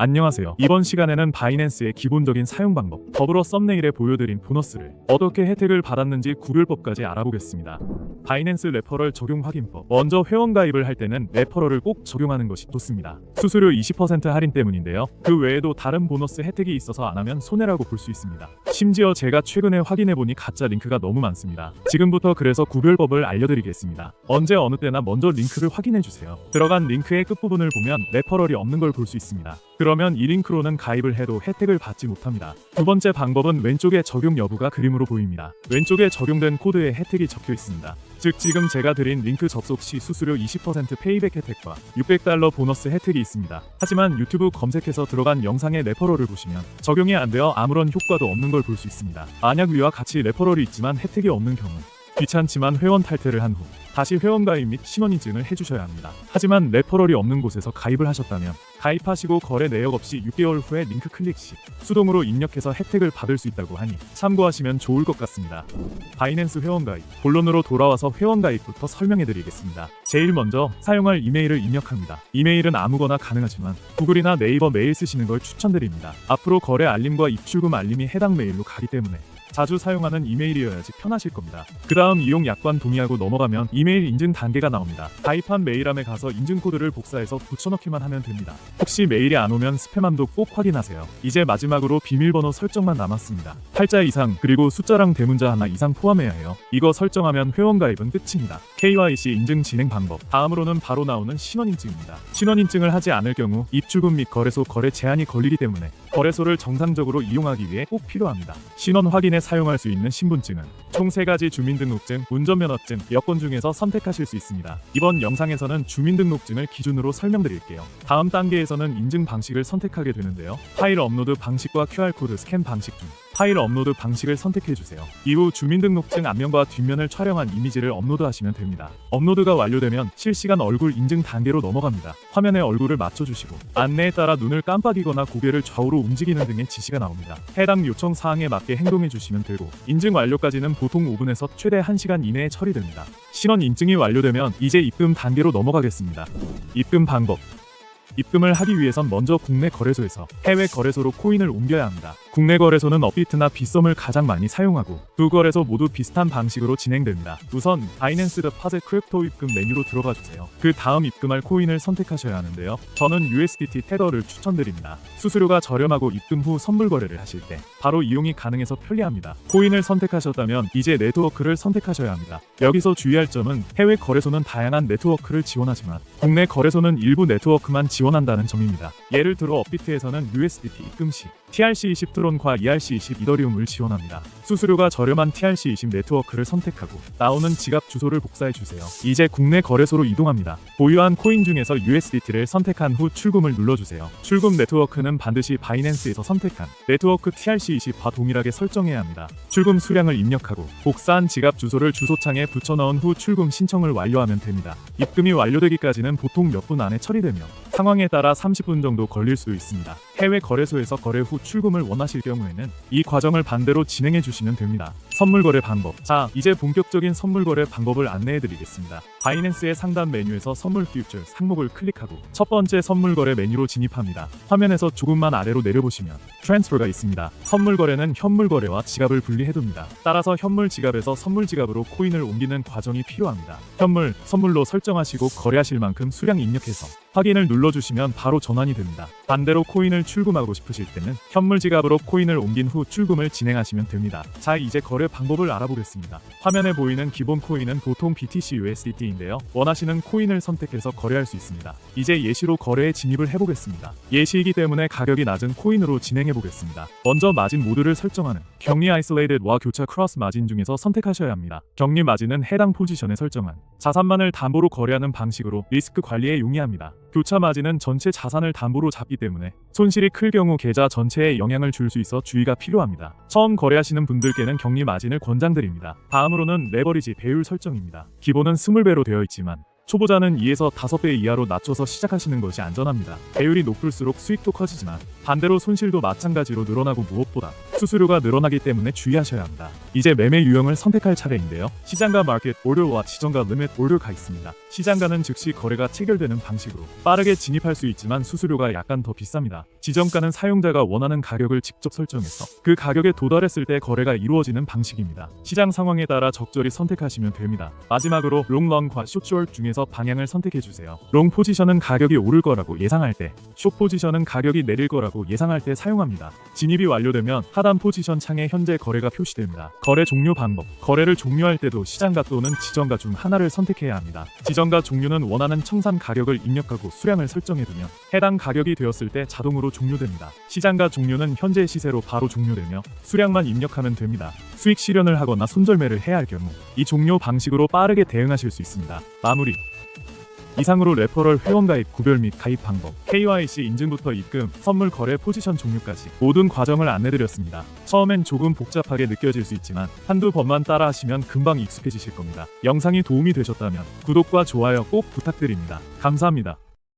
안녕하세요. 이번 시간에는 바이낸스의 기본적인 사용 방법, 더불어 썸네일에 보여드린 보너스를 어떻게 혜택을 받았는지 구별법까지 알아보겠습니다. 바이낸스 레퍼럴 적용 확인법. 먼저 회원 가입을 할 때는 레퍼럴을 꼭 적용하는 것이 좋습니다. 수수료 20% 할인 때문인데요. 그 외에도 다른 보너스 혜택이 있어서 안 하면 손해라고 볼 수 있습니다. 심지어 제가 최근에 확인해보니 가짜 링크가 너무 많습니다. 지금부터 그래서 구별법을 알려드리겠습니다. 언제 어느 때나 먼저 링크를 확인해주세요. 들어간 링크의 끝부분을 보면 레퍼럴이 없는 걸 볼 수 있습니다. 그러면 이 링크로는 가입을 해도 혜택을 받지 못합니다. 두 번째 방법은 왼쪽에 적용 여부가 그림으로 보입니다. 왼쪽에 적용된 코드에 혜택이 적혀 있습니다. 즉 지금 제가 드린 링크 접속 시 수수료 20% 페이백 혜택과 $600 보너스 혜택이 있습니다. 하지만 유튜브 검색해서 들어간 영상의 레퍼럴을 보시면 적용이 안 되어 아무런 효과도 없는 걸 볼 수 있습니다. 만약 위와 같이 레퍼럴이 있지만 혜택이 없는 경우 귀찮지만 회원 탈퇴를 한 후 다시 회원 가입 및 신원인증을 해주셔야 합니다. 하지만 레퍼럴이 없는 곳에서 가입을 하셨다면 가입하시고 거래 내역 없이 6개월 후에 링크 클릭 시 수동으로 입력해서 혜택을 받을 수 있다고 하니 참고하시면 좋을 것 같습니다. 바이낸스 회원 가입. 본론으로 돌아와서 회원 가입부터 설명해드리겠습니다. 제일 먼저 사용할 이메일을 입력합니다. 이메일은 아무거나 가능하지만 구글이나 네이버 메일 쓰시는 걸 추천드립니다. 앞으로 거래 알림과 입출금 알림이 해당 메일로 가기 때문에 자주 사용하는 이메일이어야지 편하실 겁니다. 그 다음 이용 약관 동의하고 넘어가면 이메일 인증 단계가 나옵니다. 가입한 메일함에 가서 인증 코드를 복사해서 붙여넣기만 하면 됩니다. 혹시 메일이 안 오면 스팸함도 꼭 확인하세요. 이제 마지막으로 비밀번호 설정만 남았습니다. 8자 이상 그리고 숫자랑 대문자 하나 이상 포함해야 해요. 이거 설정하면 회원 가입은 끝입니다. KYC 인증 진행 방법. 다음으로는 바로 나오는 신원인증입니다. 신원인증을 하지 않을 경우 입출금 및 거래소 거래 제한이 걸리기 때문에 거래소를 정상적으로 이용하기 위해 꼭 필요합니다. 신원 확인에 사용할 수 있는 신분증은 총 3가지 주민등록증, 운전면허증, 여권 중에서 선택하실 수 있습니다. 이번 영상에서는 주민등록증을 기준으로 설명드릴게요. 다음 단계에서는 인증 방식을 선택하게 되는데요. 파일 업로드 방식과 QR코드 스캔 방식 중 파일 업로드 방식을 선택해주세요. 이후 주민등록증 앞면과 뒷면을 촬영한 이미지를 업로드하시면 됩니다. 업로드가 완료되면 실시간 얼굴 인증 단계로 넘어갑니다. 화면에 얼굴을 맞춰주시고 안내에 따라 눈을 깜빡이거나 고개를 좌우로 움직이는 등의 지시가 나옵니다. 해당 요청 사항에 맞게 행동해주시면 되고 인증 완료까지는 보통 5분에서 최대 1시간 이내에 처리됩니다. 신원 인증이 완료되면 이제 입금 단계로 넘어가겠습니다. 입금 방법. 입금을 하기 위해선 먼저 국내 거래소에서 해외 거래소로 코인을 옮겨야 합니다. 국내 거래소는 업비트나 빗썸을 가장 많이 사용하고 두 거래소 모두 비슷한 방식으로 진행됩니다. 우선 바이낸스 데파짓 크립토 입금 메뉴로 들어가 주세요. 그 다음 입금할 코인을 선택하셔야 하는데요. 저는 USDT 테더를 추천드립니다. 수수료가 저렴하고 입금 후 선물 거래를 하실 때 바로 이용이 가능해서 편리합니다. 코인을 선택하셨다면 이제 네트워크를 선택하셔야 합니다. 여기서 주의할 점은 해외 거래소는 다양한 네트워크를 지원하지만 국내 거래소는 일부 네트워크만 지원한다는 점입니다. 예를 들어 업비트에서는 USDT 입금 시 TRC20 트론과 ERC20 이더리움을 지원합니다. 수수료가 저렴한 TRC20 네트워크를 선택하고 나오는 지갑 주소를 복사해주세요. 이제 국내 거래소로 이동합니다. 보유한 코인 중에서 USDT를 선택한 후 출금을 눌러주세요. 출금 네트워크는 반드시 바이낸스에서 선택한 네트워크 TRC20과 동일하게 설정해야 합니다. 출금 수량을 입력하고 복사한 지갑 주소를 주소창에 붙여넣은 후 출금 신청을 완료하면 됩니다. 입금이 완료되기까지는 보통 몇 분 안에 처리되며 상황에 따라 30분 정도 걸릴 수 있습니다. 해외 거래소에서 거래 후 출금을 원하실 경우에는 이 과정을 반대로 진행해 주시면 됩니다. 선물 거래 방법. 자, 이제 본격적인 선물 거래 방법을 안내해 드리겠습니다. 바이낸스의 상단 메뉴에서 선물 퓨처 항목을 클릭하고 첫 번째 선물 거래 메뉴로 진입합니다. 화면에서 조금만 아래로 내려보시면 트랜스퍼가 있습니다. 선물 거래는 현물 거래와 지갑을 분리해둡니다. 따라서 현물 지갑에서 선물 지갑으로 코인을 옮기는 과정이 필요합니다. 현물, 선물로 설정하시고 거래하실 만큼 수량 입력해서 확인을 눌러주시면 바로 전환이 됩니다. 반대로 코인을 출금하고 싶으실 때는 현물 지갑으로 코인을 옮긴 후 출금을 진행하시면 됩니다. 자, 이제 거래 방법을 알아보겠습니다. 화면에 보이는 기본 코인은 보통 BTC USDT인데요. 원하시는 코인을 선택해서 거래할 수 있습니다. 이제 예시로 거래에 진입을 해보겠습니다. 예시이기 때문에 가격이 낮은 코인으로 진행해보겠습니다. 먼저 마진 모드를 설정하는 격리 아이솔레이트와 교차 크로스 마진 중에서 선택하셔야 합니다. 격리 마진은 해당 포지션에 설정한 자산만을 담보로 거래하는 방식으로 리스크 관리에 용이합니다. 교차 마진은 전체 자산을 담보로 잡기 때문에 손실이 클 경우 계좌 전체에 영향을 줄 수 있어 주의가 필요합니다. 처음 거래하시는 분들께는 격리 마진을 권장드립니다. 다음으로는 레버리지 배율 설정입니다. 기본은 20배로 되어 있지만 초보자는 2에서 5배 이하로 낮춰서 시작하시는 것이 안전합니다. 배율이 높을수록 수익도 커지지만 반대로 손실도 마찬가지로 늘어나고 무엇보다 수수료가 늘어나기 때문에 주의하셔야 합니다. 이제 매매 유형을 선택할 차례인데요. 시장가 마켓 오더와 지정가 리밋 오더가 있습니다. 시장가는 즉시 거래가 체결되는 방식으로 빠르게 진입할 수 있지만 수수료가 약간 더 비쌉니다. 지정가는 사용자가 원하는 가격을 직접 설정해서 그 가격에 도달했을 때 거래가 이루어지는 방식입니다. 시장 상황에 따라 적절히 선택하시면 됩니다. 마지막으로 롱런과 숏 중에서 방향을 선택해주세요. 롱 포지션은 가격이 오를 거라고 예상할 때, 숏 포지션은 가격이 내릴 거라고 예상할 때 사용합니다. 진입이 완료되면 하단 포지션 창에 현재 거래가 표시됩니다. 거래 종료 방법. 거래를 종료할 때도 시장가 또는 지정가 중 하나를 선택해야 합니다. 지정가 종료는 원하는 청산 가격을 입력하고 수량을 설정해두면 해당 가격이 되었을 때 자동으로 종료됩니다. 시장가 종료는 현재 시세로 바로 종료되며 수량만 입력하면 됩니다. 수익 실현을 하거나 손절매를 해야 할 경우 이 종료 방식으로 빠르게 대응하실 수 있습니다. 마무리. 이상으로 레퍼럴 회원가입 구별 및 가입 방법, KYC 인증부터 입금, 선물 거래 포지션 종료까지 모든 과정을 안내드렸습니다. 처음엔 조금 복잡하게 느껴질 수 있지만 한두 번만 따라 하시면 금방 익숙해지실 겁니다. 영상이 도움이 되셨다면 구독과 좋아요 꼭 부탁드립니다. 감사합니다.